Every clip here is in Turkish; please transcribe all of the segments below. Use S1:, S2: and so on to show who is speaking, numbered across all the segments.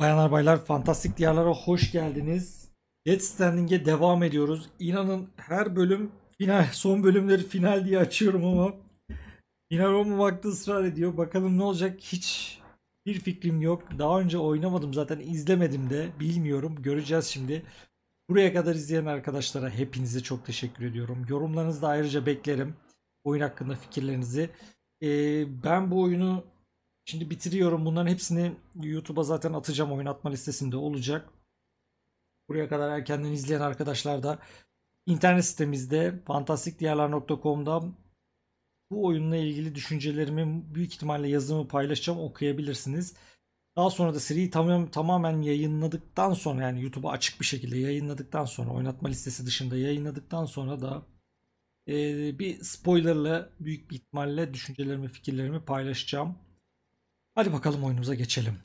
S1: Bayanlar baylar, fantastik diyarlara hoş geldiniz. Death Stranding'e devam ediyoruz. İnanın her bölüm final, son bölümleri final diye açıyorum ama final olmamakta ısrar ediyor. Bakalım ne olacak, hiç bir fikrim yok. Daha önce oynamadım zaten, izlemedim de, bilmiyorum. Göreceğiz şimdi. Buraya kadar izleyen arkadaşlara hepinize çok teşekkür ediyorum. Yorumlarınızı da ayrıca beklerim. Oyun hakkında fikirlerinizi. Ben bu oyunu şimdi bitiriyorum. Bunların hepsini YouTube'a zaten atacağım. Oynatma listesinde olacak. Buraya kadar erkenden izleyen arkadaşlar da internet sitemizde fantastikdiyarlar.com'da bu oyunla ilgili düşüncelerimi büyük ihtimalle yazımı paylaşacağım. Okuyabilirsiniz. Daha sonra da seriyi tamamen yayınladıktan sonra, yani YouTube'a açık bir şekilde yayınladıktan sonra, oynatma listesi dışında yayınladıktan sonra da bir spoilerla büyük bir ihtimalle düşüncelerimi, fikirlerimi paylaşacağım. Hadi bakalım, oyunumuza geçelim.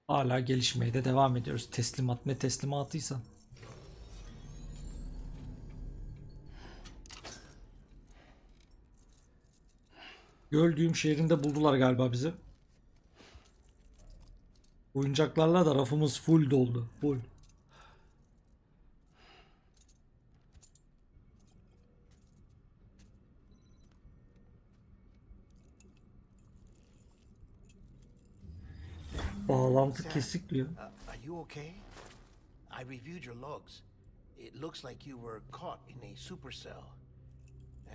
S1: Hala gelişmeye de devam ediyoruz. Teslimat ne teslimatıysa. Gördüğüm şehrinde buldular galiba bizi. Oyuncaklarla da rafımız full doldu. Full. Bağlantı kesik diyor.
S2: Are you okay? I reviewed your logs. It looks like you were caught in a supercell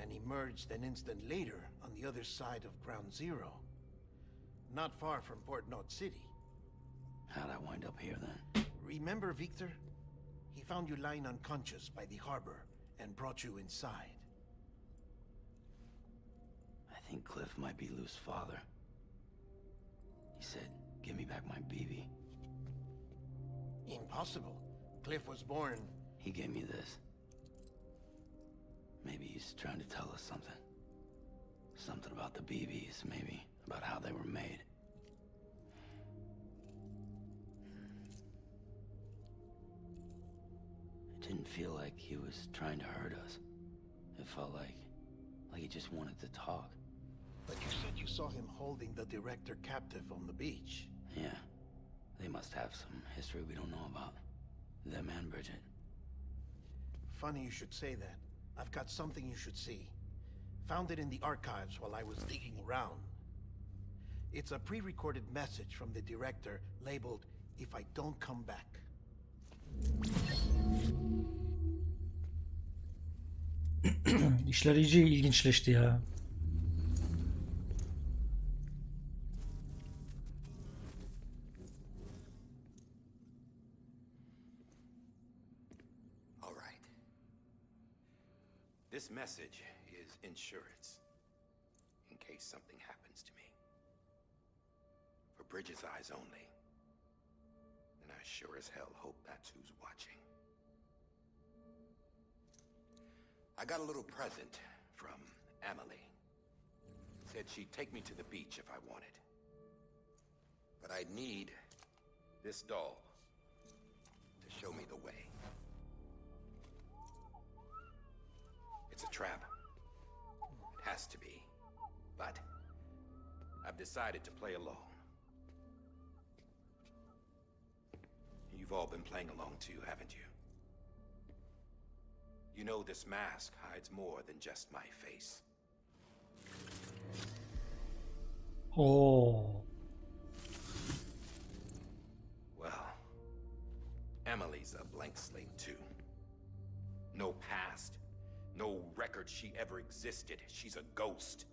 S2: and emerged an instant later on the other side of Ground Zero. Not far from Port Knot City.
S3: How'd I wind up here then?
S2: Remember Victor? He found you lying unconscious by the harbor and brought you inside.
S3: I think Cliff might be Lou's father. He said, give me back my BB.
S2: Impossible. Cliff was born...
S3: He gave me this. Maybe he's trying to tell us something. Something about the BBs, maybe. About how they were made. It didn't feel like he was trying to hurt us. It felt like he just wanted to talk.
S2: But you said you saw him holding the director captive on the beach.
S3: Yeah. They must have some history we don't know about. Them and Bridget.
S2: Funny you should say that. I've got something you should see. Found it in the archives while I was digging around. It's a pre-recorded message from the director labeled, "If I don't come back."
S1: İşler iyice ilginçleşti ya.
S4: All right. This message is insurance in case something happens to me. For Bridget's eyes only. And I sure as hell hope that's who's watching. I got a little present from Emily. Said she'd take me to the beach if I wanted. But I'd need this doll to show me the way. It's a trap. It has to be. But I've decided to play along. You've all been playing along too, haven't you? You know this mask hides more than just my face.
S1: Oo.
S4: Well, Emily's a blank slate too. No past, no record she ever existed. She's a ghost.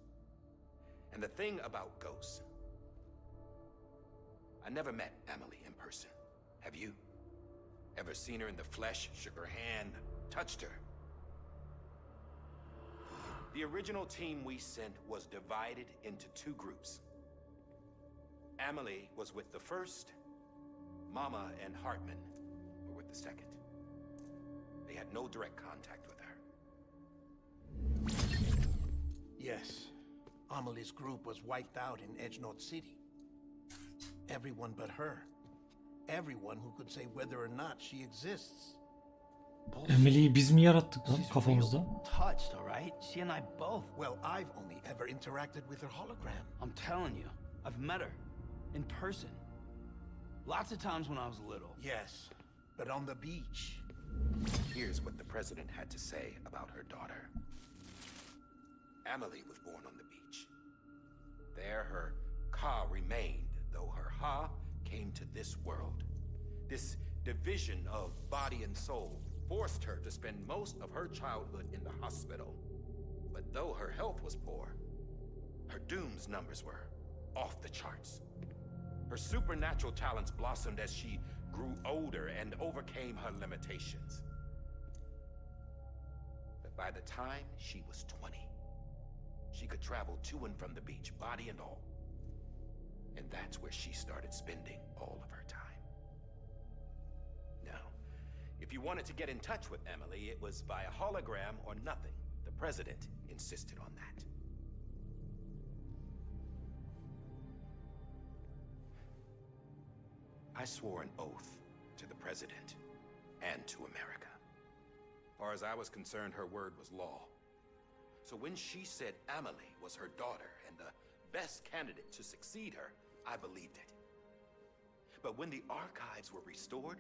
S4: And the thing about ghosts, I never met Emily in person. Have you? Ever seen her in the flesh, shook her hand, touched her? The original team we sent was divided into two groups. Emily was with the first. Mama and Hartman were with the second. They had no direct contact with her.
S2: Yes. Amelie's group was wiped out in Edge Knot City. Everyone but her. Everyone who could say whether or not she exists.
S1: Emily'yi biz mi yarattık lan kafamızda?
S3: Touched, all right? She and I both.
S2: Well, I've only ever interacted with her hologram.
S3: I'm telling you, I've met her. In person. Lots of times when I was little.
S2: Yes, but on the beach.
S4: Here's what the president had to say about her daughter. Amelie was born on the beach. There her ka remained, though her ha came to this world. This division of body and soul forced her to spend most of her childhood in the hospital. But though her health was poor, her doom's numbers were off the charts. Her supernatural talents blossomed as she grew older and overcame her limitations. But by the time she was 20, she could travel to and from the beach, body and all. And that's where she started spending all of her time. Now, if you wanted to get in touch with Emily, it was via hologram or nothing. The president insisted on that. I swore an oath to the president and to America. As far as I was concerned, her word was law. So when she said Amelie was her daughter and the best candidate to succeed her, I believed it. But when the archives were restored,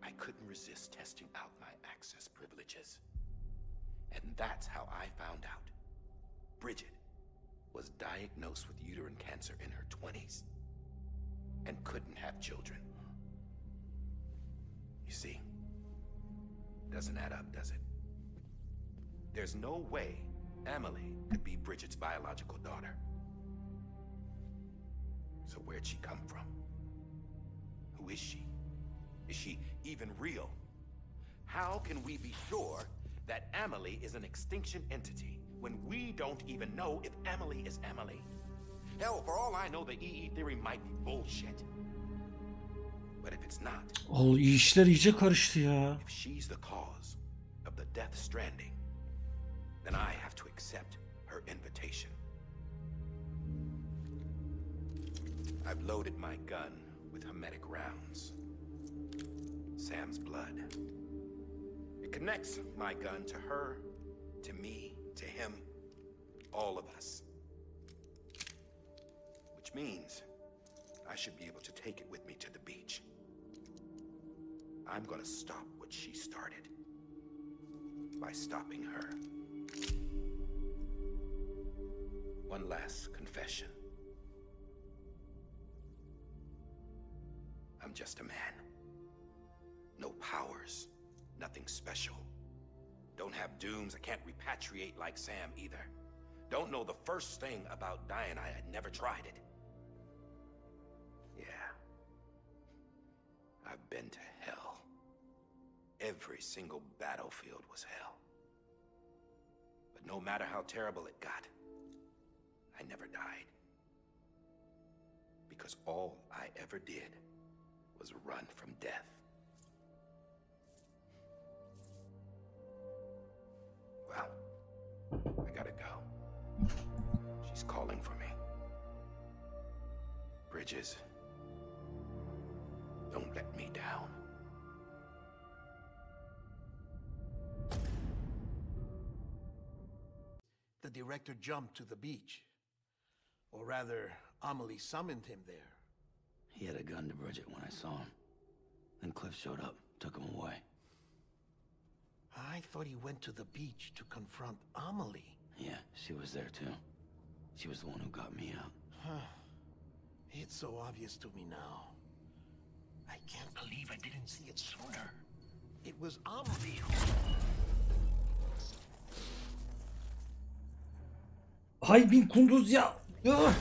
S4: I couldn't resist testing out my access privileges. And that's how I found out. Bridget was diagnosed with uterine cancer in her 20s and couldn't have children. You see, doesn't add up, does it? There's no way Amelie could be Bridget's biological daughter. So where'd she come from? Who is she? Is she even real? How can we be sure that Amelie is an extinction entity when we don't even know if Amelie is Amelie? Hell, for all I know, the EE theory might be bullshit. But if it's not,
S1: işler iyice karıştı ya.
S4: if she's the cause of the death stranding, then I have to accept her invitation. I've loaded my gun with hermetic rounds. Sam's blood. It connects my gun to her, to me, to him, all of us. Which means I should be able to take it with me to the beach. I'm gonna stop what she started by stopping her. One last confession. I'm just a man. No powers, nothing special. Don't have dooms, I can't repatriate like Sam either. Don't know the first thing about dying, I had never tried it. Yeah. I've been to hell. Every single battlefield was hell. But no matter how terrible it got, I never died. Because all I ever did was run from death. Well, I gotta go. She's calling for me. Bridges, don't let me down.
S2: The director jumped to the beach. Or rather, Amelie summoned him there.
S3: He had a gun to Bridget when I saw him. Then Cliff showed up, took him away.
S2: I thought he went to the beach to confront Amelie.
S3: Yeah, she was there too. She was the one who got me out.
S2: It's so obvious to me now. I can't believe I didn't see it sooner. It was Amelie who...
S1: Hay bin kunduz ya. Ugh.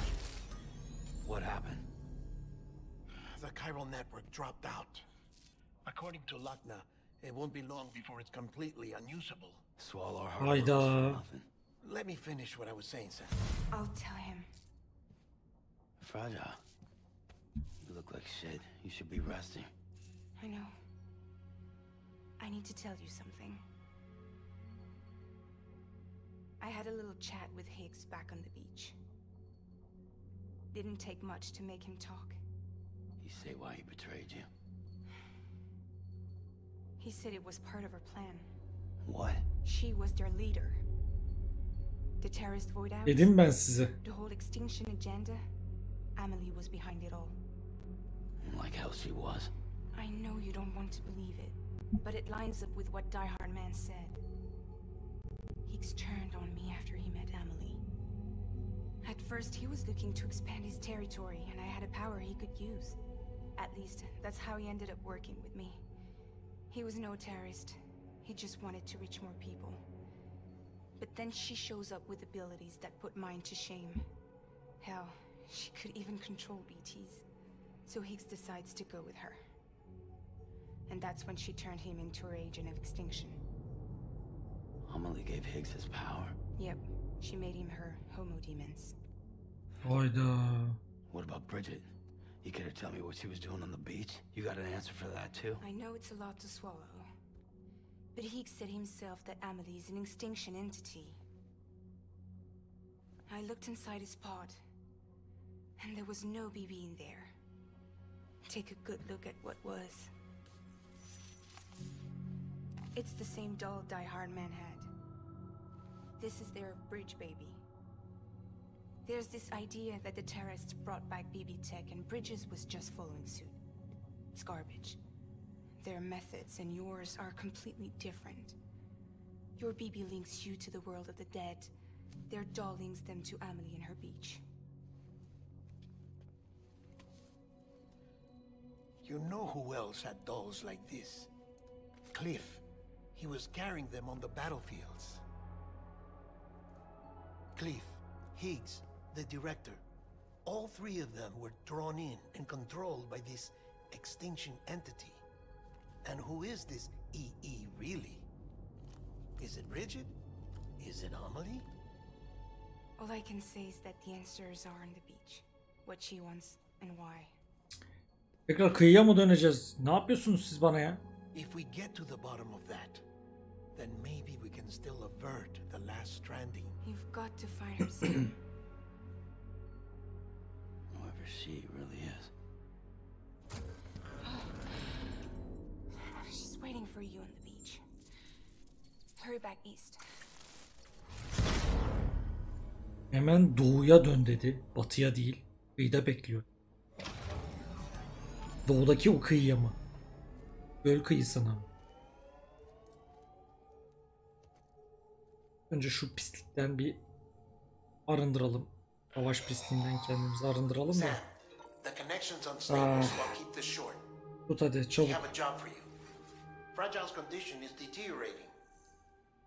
S3: What happened?
S2: The chiral network dropped out. According to Lakna, it won't be long before it's completely unusable.
S3: Swallow our heart
S1: Hayda.
S3: for nothing.
S2: Let me finish what I was saying, Sam.
S5: I'll tell him.
S3: Fragile. You look like shit. You should be resting.
S5: I know. I need to tell you something. I had a little chat with Higgs back on the beach. Didn't take much to make him talk.
S3: You say why he betrayed you?
S5: He said it was part of her plan.
S3: What?
S5: She was their leader. The terrorist void out,
S1: Dedim ben size.
S5: the whole extinction agenda. Amelie was behind it all.
S3: Like how she was.
S5: I know you don't want to believe it, but it lines up with what Die Hard Man said. Higgs turned on me after he met Amelie. At first, he was looking to expand his territory, and I had a power he could use. At least, that's how he ended up working with me. He was no terrorist. He just wanted to reach more people. But then she shows up with abilities that put mine to shame. Hell, she could even control BTs. So Higgs decides to go with her. And that's when she turned him into her agent of extinction.
S3: Amelie gave Higgs his power.
S5: Yep, she made him her homo demons.
S1: Hayda.
S3: What about Bridget? You care to tell me what she was doing on the beach? You got an answer for that too?
S5: I know it's a lot to swallow. But Higgs said himself that Amelie is an extinction entity. I looked inside his pod, and there was no BB in there. Take a good look at what was. It's the same doll Die Hard Man had. This is their bridge baby. There's this idea that the terrorists brought back BB tech and Bridges was just following suit. It's garbage. Their methods and yours are completely different. Your BB links you to the world of the dead. Their doll links them to Amelie and her beach.
S2: You know who else had dolls like this? Cliff. He was carrying them on the battlefields. Cliff, Higgs, the director. All three of them were drawn in and controlled by this extinction entity. And who is this EE really? Is it Bridget? Is it Amelie?
S5: All I can say is that the answers are on the beach. What she wants and why.
S1: Tekrar kıyıya mı döneceğiz? Ne yapıyorsunuz siz bana ya?
S2: If we get to the bottom of that, then maybe we can still avert the last stranding.
S5: You've got to find her soon.
S3: Whoever she really is.
S5: She's waiting for you on the beach. Hurry back east.
S1: Hemen doğuya dön dedi. Batıya değil. Kıyıda bekliyor. Doğudaki o kıyıya mı? Göl kıyısına mı? Önce şu pislikten bir arındıralım. Savaş pisliğinden kendimizi arındıralım
S2: Sam,
S1: da.
S2: the connection's unstable, so I'll keep this short.
S1: Tut hadi
S2: We
S1: çabuk.
S2: have a job for you. Fragile's condition is deteriorating.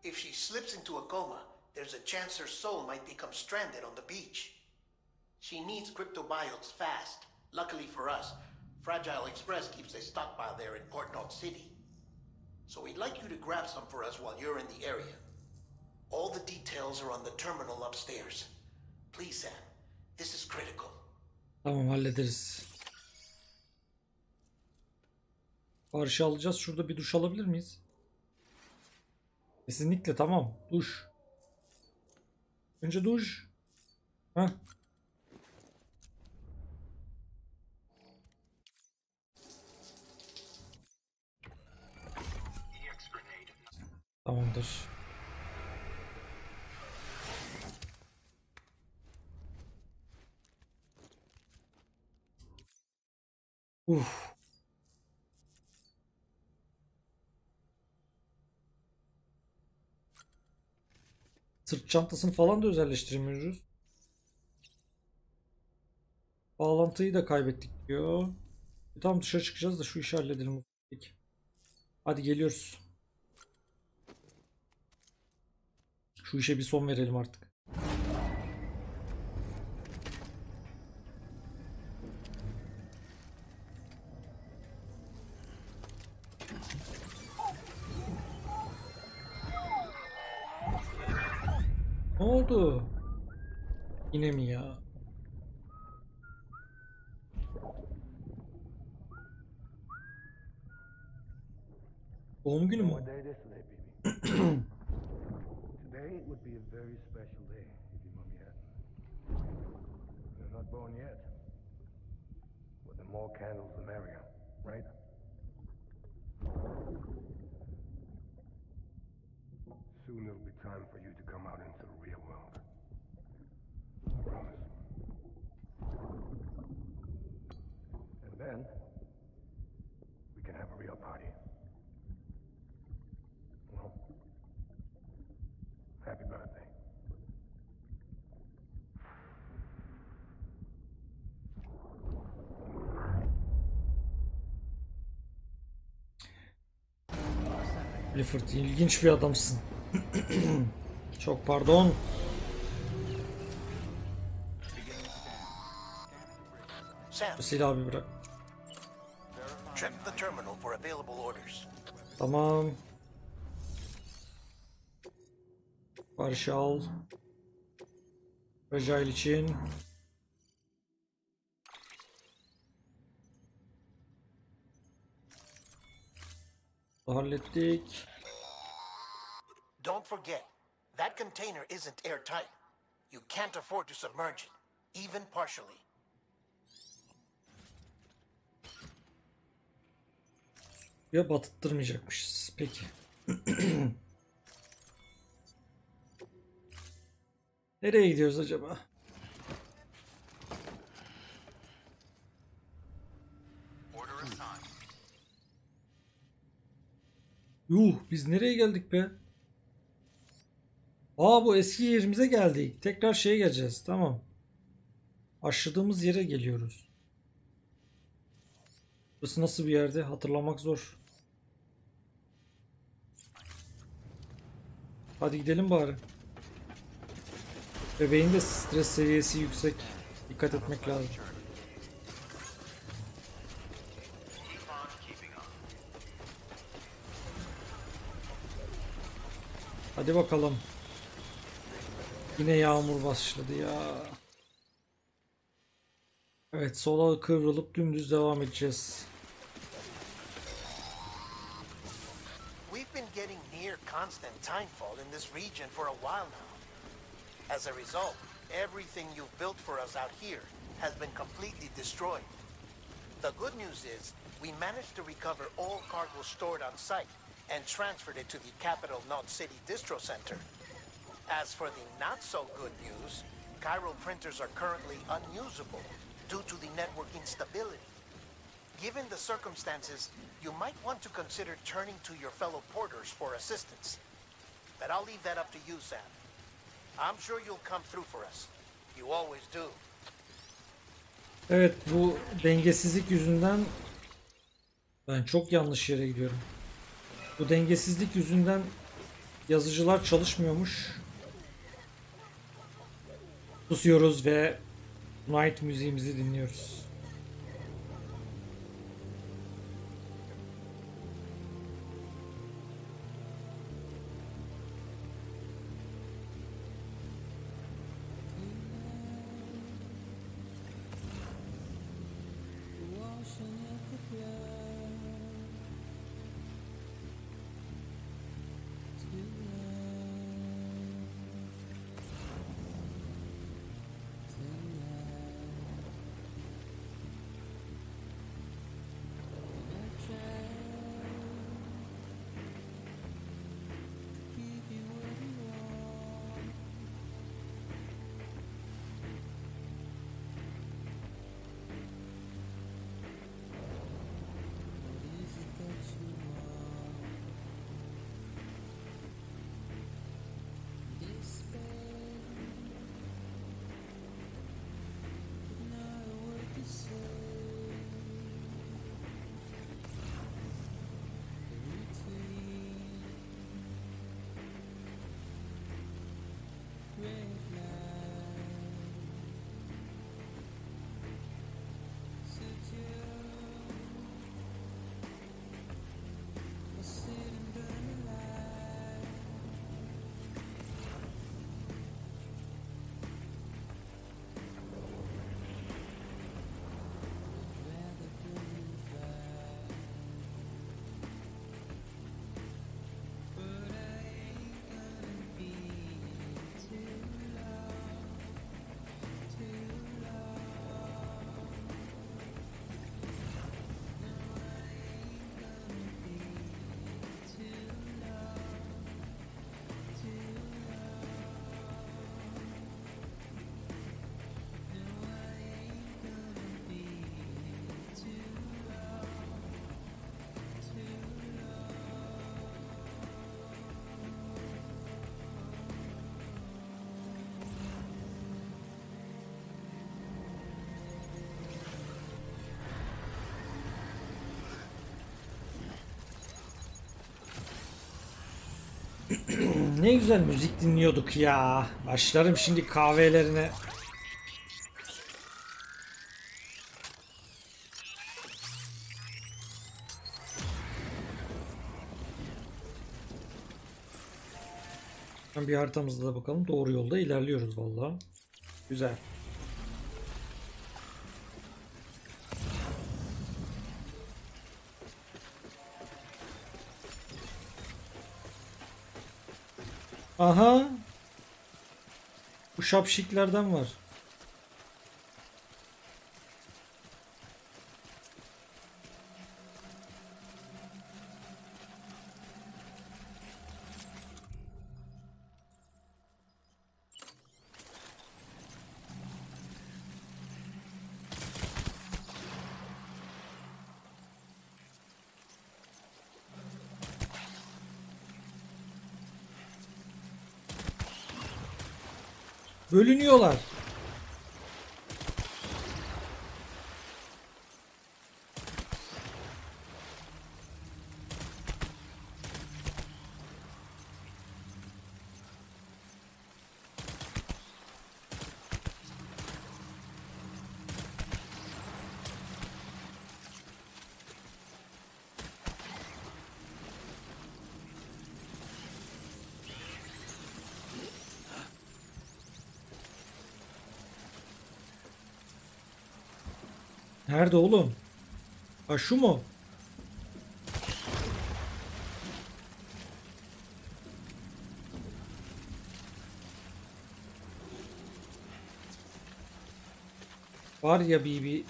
S2: If she slips into a coma, there's a chance her soul might become stranded on the beach. She needs cryptobiotes fast. Luckily for us, Fragile Express keeps a stockpile there in Port North City. So we'd like you to grab some for us while you're in the area. All the details are on the terminal upstairs. Please, Sam, this is critical.
S1: Tamam hallederiz. Barışı alacağız. Şurada bir duş alabilir miyiz? Kesinlikle tamam. Duş. Önce duş. Heh. Tamamdır. Uf. Sırt çantasını falan da özelleştiremiyoruz. Bağlantıyı da kaybettik diyor. Tam dışarı çıkacağız da şu işi halledelim. Hadi geliyoruz. Şu işe bir son verelim artık. Ne oldu? Yine mi ya? Doğum günü mü?
S6: What day it is today, baby? Today would be a very special day if your mommy hadn't. You're not born yet. But the more candles, the merrier, right? Soon it'll be time for you to come out into the real world. I promise. then we can have a real party. Well, happy birthday.
S1: Clifford, ilginç bir adamsın. Çok pardon.
S2: Sam,
S1: Bu silahı bir bırak.
S2: check the terminal for available orders.
S1: Tamam. Barışı al. Fragile için. Hallettik.
S2: Don't forget, that container isn't airtight. You can't afford to submerge it, even partially.
S1: Ya batıttırmayacakmışız. Peki. Nereye gidiyoruz acaba? Yuh, biz nereye geldik be? Aa, bu eski yerimize geldik. Tekrar şeye geleceğiz. Tamam. Başladığımız yere geliyoruz. Burası nasıl bir yerde? Hatırlamak zor. Hadi gidelim bari. Bebeğin de stres seviyesi yüksek. Dikkat etmek lazım. Hadi bakalım. Yine yağmur başladı ya. Evet, sola kıvrılıp dümdüz devam edeceğiz.
S2: We've been getting near constant timefall in this region for a while now. As a result, everything you've built for us out here has been completely destroyed. The good news is, we managed to recover all cargo stored on site and transferred it to the capital Knot City Distro Center. As for the not-so-good news, chiral printers are currently unusable due to the network instability. Given the circumstances, you might want to consider turning to your fellow porters for assistance. But I'll leave that up to you, Sam. I'm sure you'll come through for us. You always do.
S1: Evet, bu dengesizlik yüzünden ben çok yanlış yere gidiyorum. Bu dengesizlik yüzünden yazıcılar çalışmıyormuş. Susuyoruz ve Night müziğimizi dinliyoruz. Ne güzel müzik dinliyorduk ya. Başlarım şimdi kahvelerine. Bir haritamızda da bakalım. Doğru yolda ilerliyoruz vallahi. Güzel. Aha. Bu şapşiklerden var. Bölünüyorlar. Nerede oğlum? Ha şu mu? Var ya bir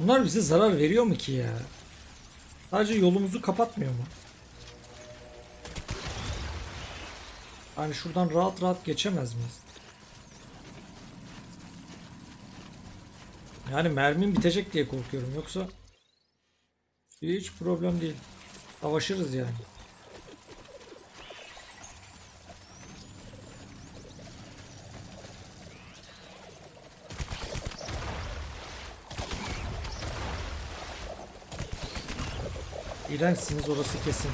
S1: bunlar bize zarar veriyor mu ki ya? Sadece yolumuzu kapatmıyor mu? Hani şuradan rahat rahat geçemez miyiz? Yani mermim bitecek diye korkuyorum. Yoksa hiç problem değil. Savaşırız yani. İğrençsiniz orası kesin.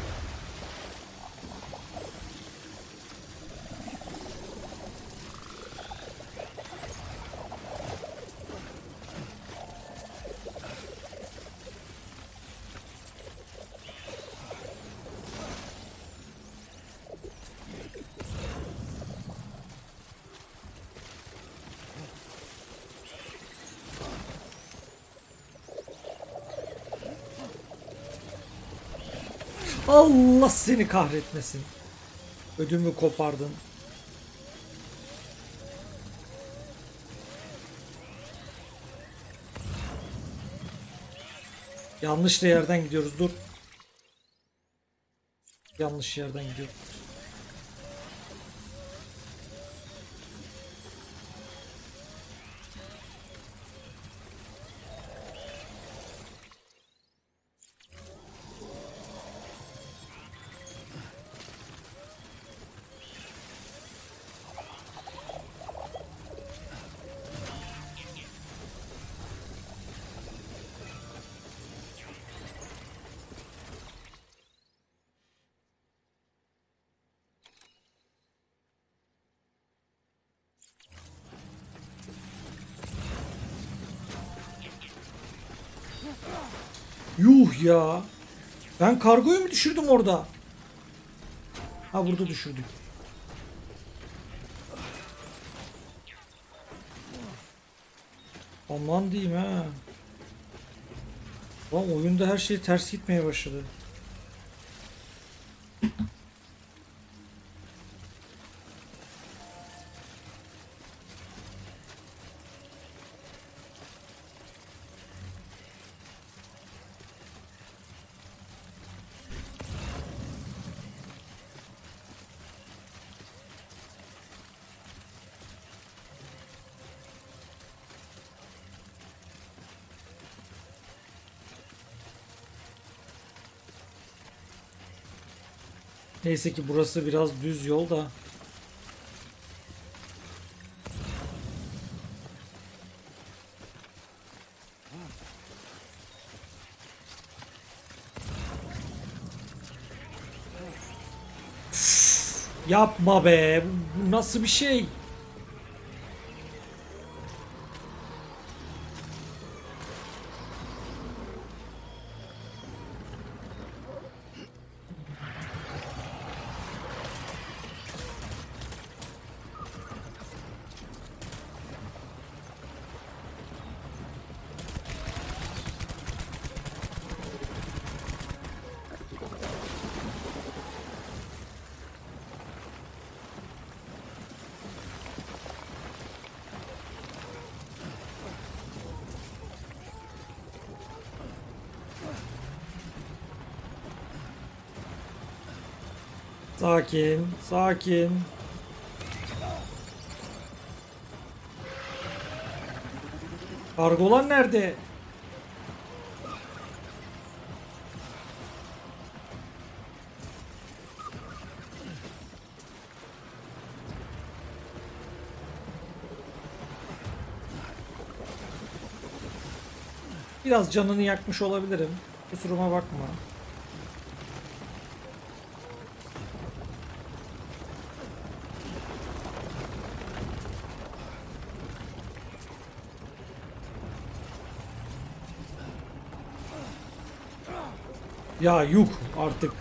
S1: Allah seni kahretmesin. Ödümü kopardın. Yanlış yerden gidiyoruz. Dur. Yanlış yerden gidiyoruz. Yuh ya. Ben kargoyu mu düşürdüm orada? Ha burada düşürdük. Aman diyeyim ha. Lan oyunda her şey ters gitmeye başladı. Neyse ki burası biraz düz yol da. Yapma be. Bu nasıl bir şey? Sakin, sakin. Kargolar nerede? Biraz canını yakmış olabilirim. Kusuruma bakma. Ya yuh artık.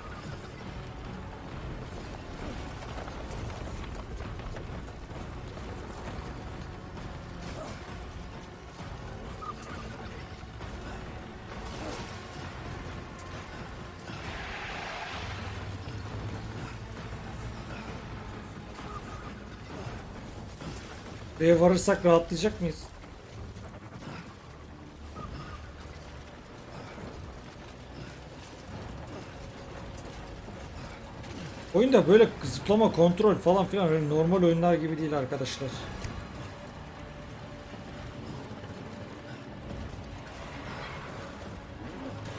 S1: Buraya varırsak rahatlayacak mıyız? Oyunda böyle zıplama kontrol falan filan öyle normal oyunlar gibi değil arkadaşlar.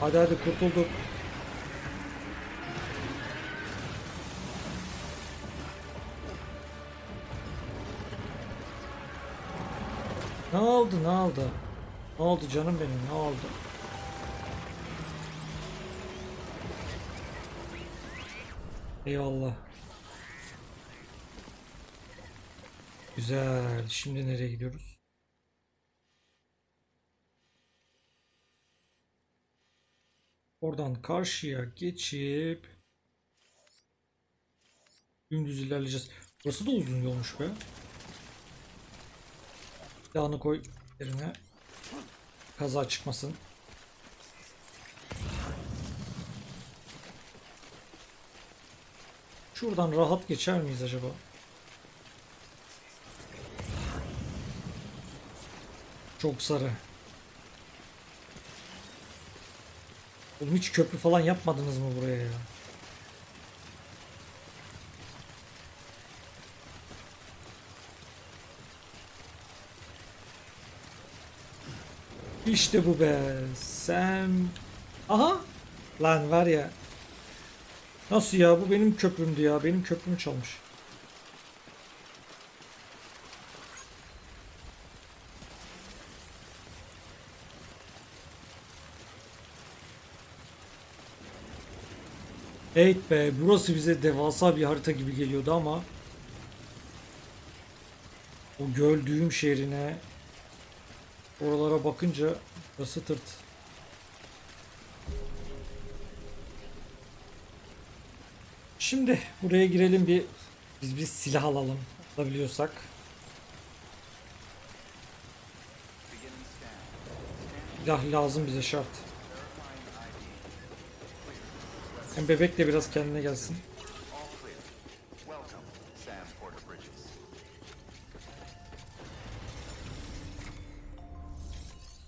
S1: Hadi hadi kurtulduk. Ne oldu ne oldu? Ne oldu canım benim ne oldu? Eyvallah. Güzel. Şimdi nereye gidiyoruz? Oradan karşıya geçip dümdüz ilerleyeceğiz. Burası da uzun yolmuş be. Silahını koy yerine. Kaza çıkmasın. Şuradan rahat geçer miyiz acaba? Çok sarı. Oğlum hiç köprü falan yapmadınız mı buraya ya? İşte bu be. Sen... Aha! Lan var ya. Nasıl ya? Bu benim köprümdü ya. Benim köprümü çalmış. Evet be. Burası bize devasa bir harita gibi geliyordu ama o gördüğüm şehrine oralara bakınca burası tırt. Şimdi buraya girelim biz bir silah alalım. Alabiliyorsak. Silah lazım bize şart. Hem bebek de biraz kendine gelsin.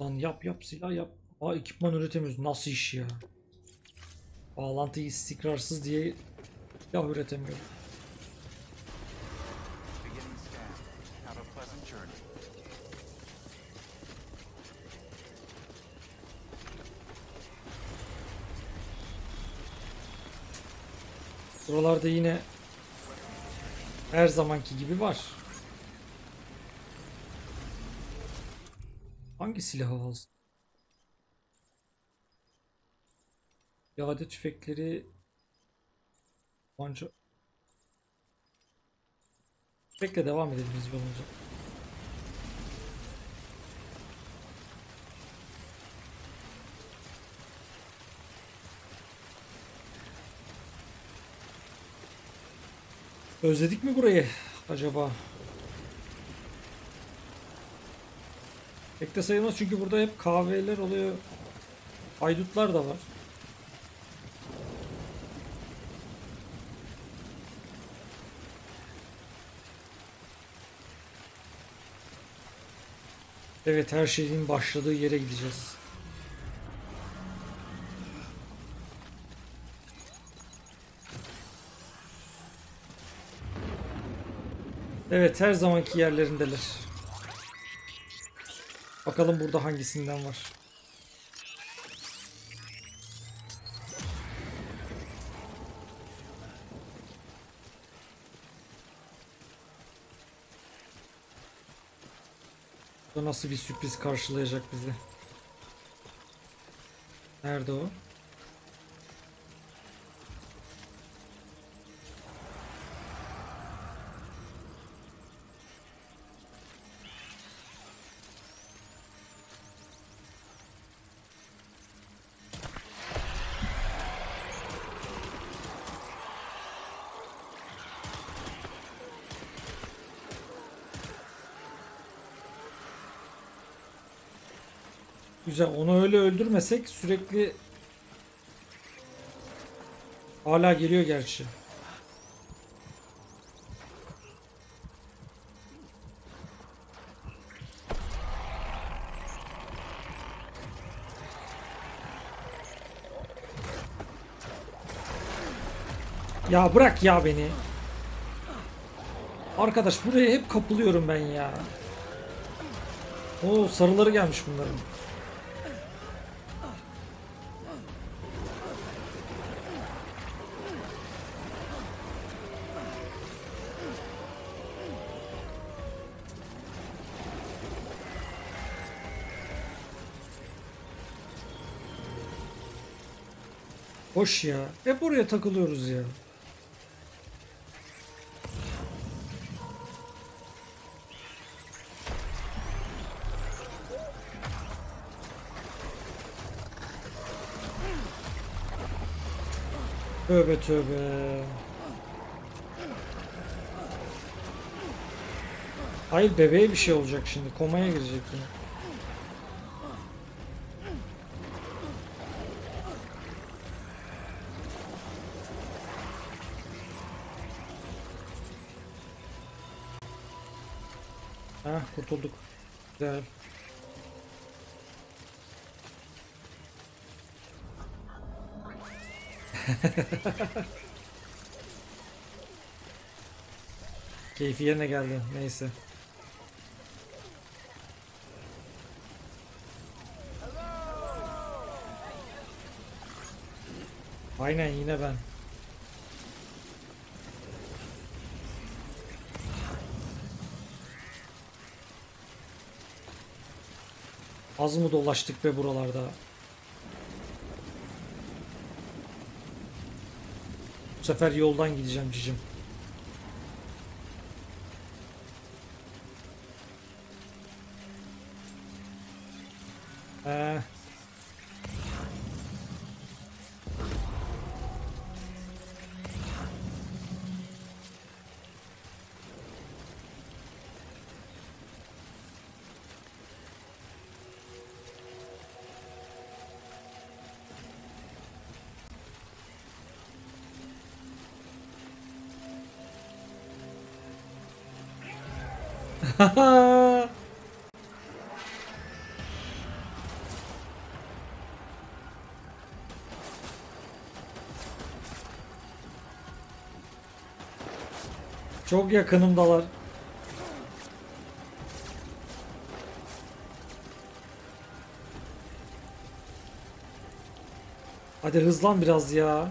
S1: Lan yap silah yap. Aa ekipman üretemiyoruz. Nasıl iş ya? Bağlantıyı istikrarsız diye silah üretemiyorum. Buralarda yine her zamanki gibi var. Hangi silahı alsın? Piyade tüfekleri, tabanca. Tüfekle devam edelim biz yolumuza. Özledik mi burayı acaba? Pek de sayılmaz çünkü burada hep kahveler oluyor. Haydutlar da var. Evet, her şeyin başladığı yere gideceğiz. Evet, her zamanki yerlerindeler. Bakalım burada hangisinden var. Bu nasıl bir sürpriz karşılayacak bizi? Nerede o? Güzel, onu öyle öldürmesek sürekli hala geliyor gerçi. Ya bırak ya beni. Arkadaş buraya hep kapılıyorum ben ya. Oo, sarıları gelmiş bunların. Hoş ya. Hep oraya takılıyoruz ya. Tövbe tövbe. Hayır, bebeğe bir şey olacak şimdi. Komaya girecek yine. Heh, kurtulduk. Güzel. Keyfi yerine geldi. Neyse. Aynen, yine ben. Az mı dolaştık be buralarda? Bu sefer yoldan gideceğim cicim. Ee. Çok yakınımdalar. Hadi hızlan biraz ya.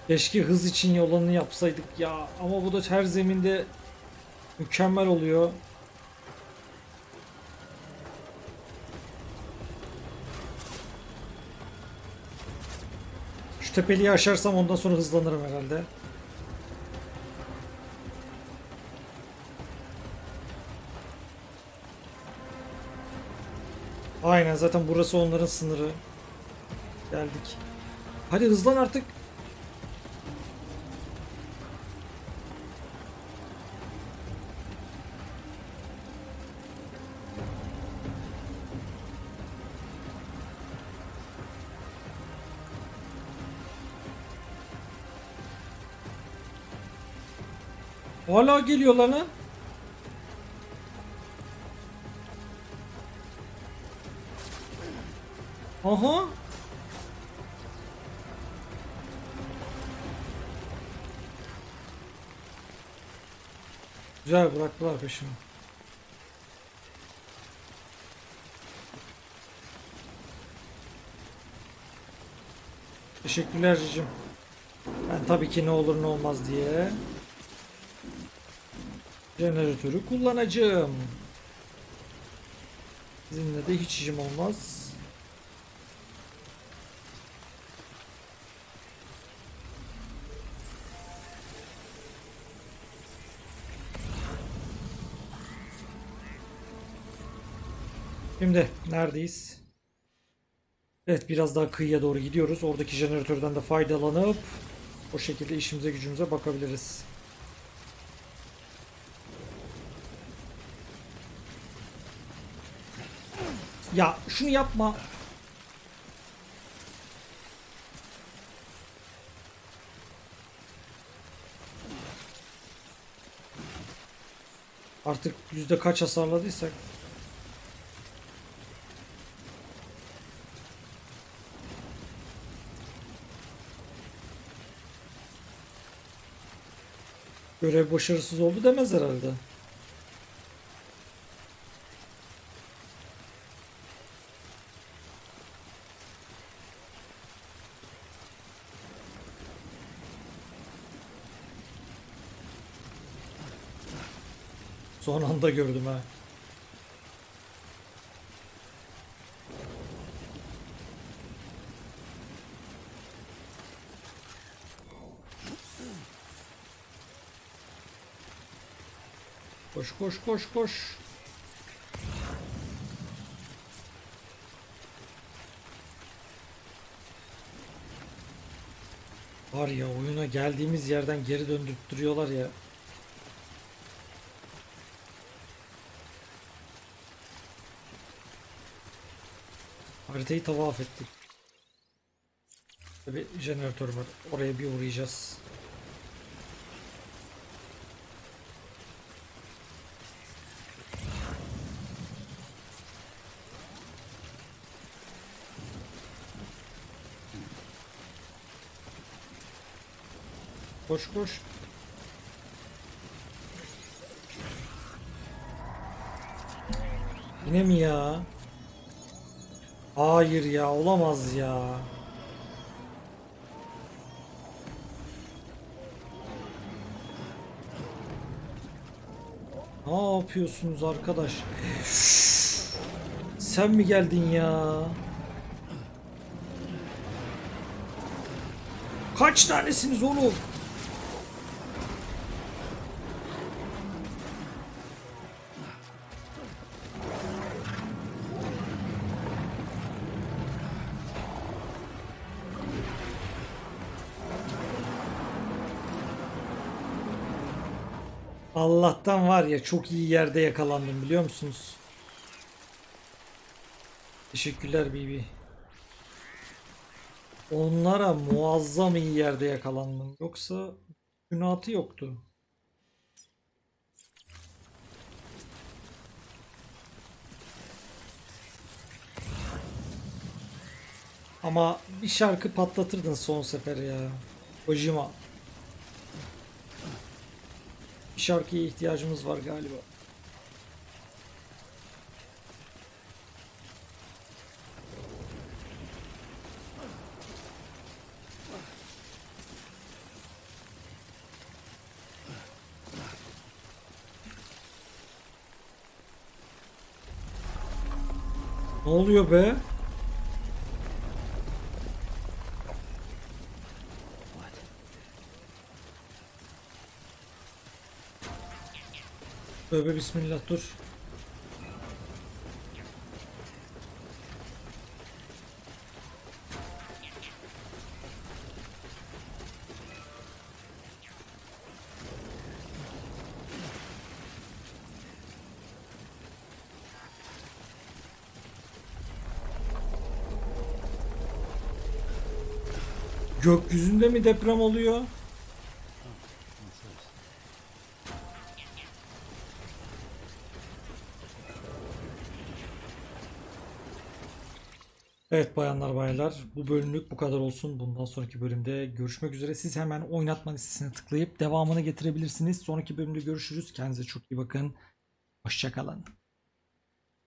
S1: Keşke hız için olanı yapsaydık ya. Ama bu da her zeminde mükemmel oluyor. Şu tepeliği aşarsam ondan sonra hızlanırım herhalde. Aynen, zaten burası onların sınırı. Geldik. Hadi hızlan artık. Hala geliyorlar lan. Aha. Güzel, bıraktılar peşimi. Teşekkürler cicim. Ben tabii ki ne olur ne olmaz diye jeneratörü kullanacağım. Sizinle de hiç işim olmaz. Şimdi neredeyiz? Evet, biraz daha kıyıya doğru gidiyoruz. Oradaki jeneratörden de faydalanıp o şekilde işimize gücümüze bakabiliriz. Ya şunu yapma. Artık yüzde kaç hasarladıysak. Görev başarısız oldu demez herhalde. Son anda gördüm ha. Koş koş koş koş. Var ya, oyuna geldiğimiz yerden geri döndürtüyorlar ya. Haritayı tavaf ettik. Bir jeneratör var. Oraya bir uğrayacağız. Koş koş. Yine mi ya? Hayır ya, olamaz ya. Ne yapıyorsunuz arkadaş? Sen mi geldin ya? Kaç tanesiniz oğlum? Allah'tan var ya, çok iyi yerde yakalandım, biliyor musunuz? Teşekkürler Bibi. Onlara muazzam iyi yerde yakalandım. Yoksa günahı yoktu. Ama bir şarkı patlatırdın son sefer ya. Kojima. Bir şarkıya ihtiyacımız var galiba. Ne oluyor be? Tövbe bismillah, dur. Gökyüzünde mi deprem oluyor? Evet bayanlar baylar, bu bölümlük bu kadar olsun. Bundan sonraki bölümde görüşmek üzere. Siz hemen oynatma listesine tıklayıp devamını getirebilirsiniz. Sonraki bölümde görüşürüz. Kendinize çok iyi bakın. Hoşça kalın.